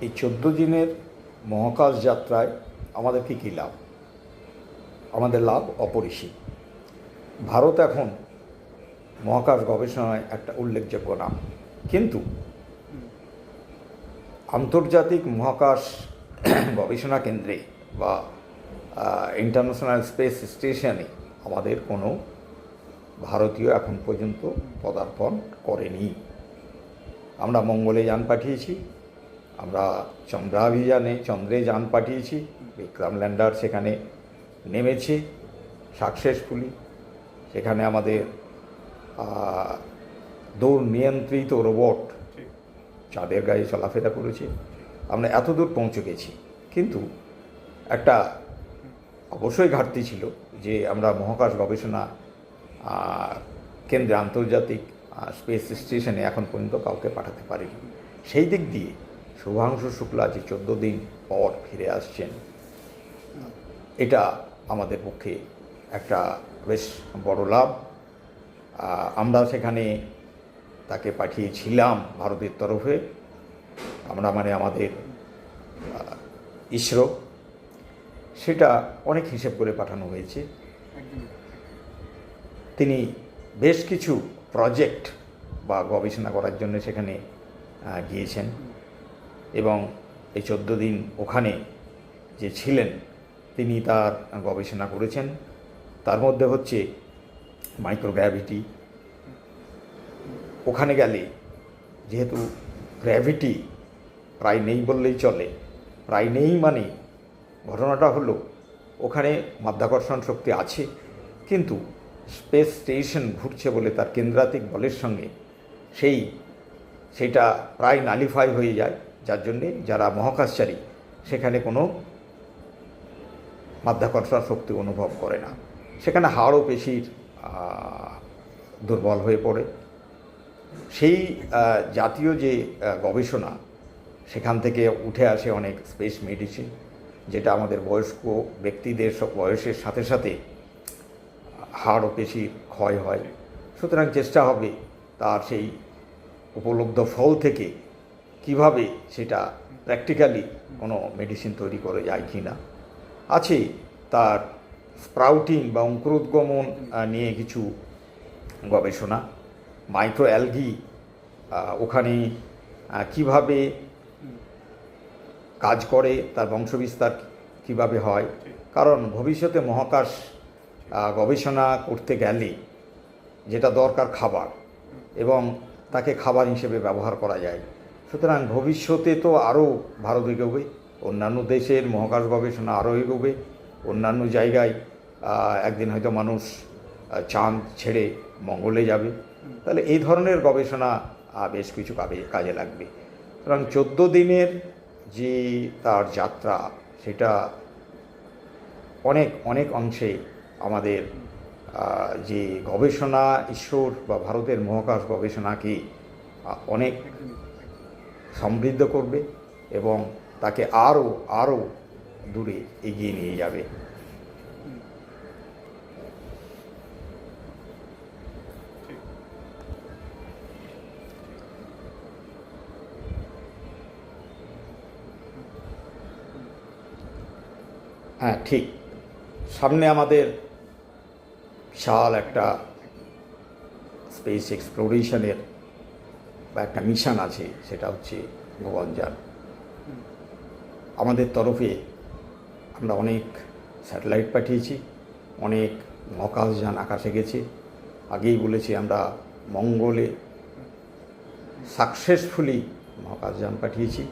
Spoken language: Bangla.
এই 14 দিনের মহাকাশ যাত্রায় আমাদের কী লাভ? আমাদের লাভ অপরিসীম। ভারত এখন মহাকাশ গবেষণায় একটা উল্লেখযোগ্য নাম, কিন্তু আন্তর্জাতিক মহাকাশ গবেষণা কেন্দ্রে বা ইন্টারন্যাশনাল স্পেস স্টেশনে আমাদের কোনো ভারতীয় এখন পর্যন্ত পদার্পণ করেনি। আমরা মঙ্গলে যান পাঠিয়েছি, আমরা চন্দ্রে যান পাঠিয়েছি, বিক্রম ল্যান্ডার সেখানে নেমেছে সাকসেসফুলি। সেখানে আমাদের দৌড় নিয়ন্ত্রিত রোবট চাঁদের গায়ে চলাফেরা করেছে। আমরা এত দূর পৌঁছে গেছি, কিন্তু একটা অবশ্যই ঘাটতি ছিল যে আমরা মহাকাশ গবেষণা কেন্দ্রে আন্তর্জাতিক স্পেস স্টেশনে এখন পর্যন্ত কাউকে পাঠাতে পারিনি। সেই দিক দিয়ে শুভাংশু শুক্লা যে 14 দিন পর ফিরে আসছেন, এটা আমাদের পক্ষে একটা বেশ বড় লাভ। আমরা সেখানে তাকে পাঠিয়েছিলাম ভারতের তরফে, আমাদের ইসরো, সেটা অনেক হিসেব করে পাঠানো হয়েছে। তিনি বেশ কিছু প্রজেক্ট বা গবেষণা করার জন্য সেখানে গিয়েছেন এবং এই 14 দিন ওখানে যে ছিলেন তিনি তার গবেষণা করেছেন। তার মধ্যে হচ্ছে মাইক্রোগ্র্যাভিটি। ওখানে গেলে যেহেতু গ্র্যাভিটি প্রায় নেই বললেই চলে, প্রায় নেই মানে ঘটনাটা হলো ওখানে মাধ্যাকর্ষণ শক্তি আছে, কিন্তু স্পেস স্টেশন ঘুরছে বলে তার কেন্দ্রাতিক বলের সঙ্গে সেইটা প্রায় নালিফাই হয়ে যায়, যার জন্যে যারা মহাকাশচারী সেখানে কোনো মাধ্যাকর্ষণ শক্তি অনুভব করে না। সেখানে হাড় ও পেশির দুর্বল হয়ে পড়ে। সেই জাতীয় যে গবেষণা, সেখান থেকে উঠে আসে অনেক স্পেস মেডিসিন, যেটা আমাদের বয়স্ক ব্যক্তিদের সব বয়সের সাথে সাথে হাড় ও পেশির ক্ষয় হয়। সুতরাং চেষ্টা হবে তার সেই উপলব্ধ ফল থেকে কিভাবে সেটা প্র্যাকটিক্যালি কোনো মেডিসিন তৈরি করে যায় কি না। আছে তার স্প্রাউটিং বা অঙ্কুরোদ্গমন নিয়ে কিছু গবেষণা, মাইক্রো অ্যালগি ওখানে কিভাবে কাজ করে, তার বংশবিস্তার কিভাবে হয়। কারণ ভবিষ্যতে মহাকাশ গবেষণা করতে গেলে যেটা দরকার খাবার, এবং তাকে খাবার হিসেবে ব্যবহার করা যায়। সুতরাং ভবিষ্যতে তো আরও ভারত এগোবে, অন্যান্য দেশের মহাকাশ গবেষণা আরও এগোবে, অন্যান্য জায়গায় একদিন হয়তো মানুষ চাঁদ ছেড়ে মঙ্গলে যাবে। তাহলে এই ধরনের গবেষণা বেশ কিছু কাজে লাগবে। সুতরাং 14 দিনের যে তার যাত্রা, সেটা অনেক অংশে আমাদের যে গবেষণা ঈশ্বর বা ভারতের মহাকাশ গবেষণাকে অনেক সমৃদ্ধ করবে এবং তাকে আরও দূরে এগিয়ে নিয়ে যাবে। হ্যাঁ, ঠিক। সামনে আমাদের বিশাল একটা স্পেস এক্সপ্লোরেশনের বা একটা মিশন আছে, সেটা হচ্ছে গগনযান। আমাদের তরফে আমরা অনেক স্যাটেলাইট পাঠিয়েছি, অনেক মহাকাশযান আকাশে গেছে। আগেই বলেছি আমরা মঙ্গলে সাকসেসফুলি মহাকাশযান পাঠিয়েছি।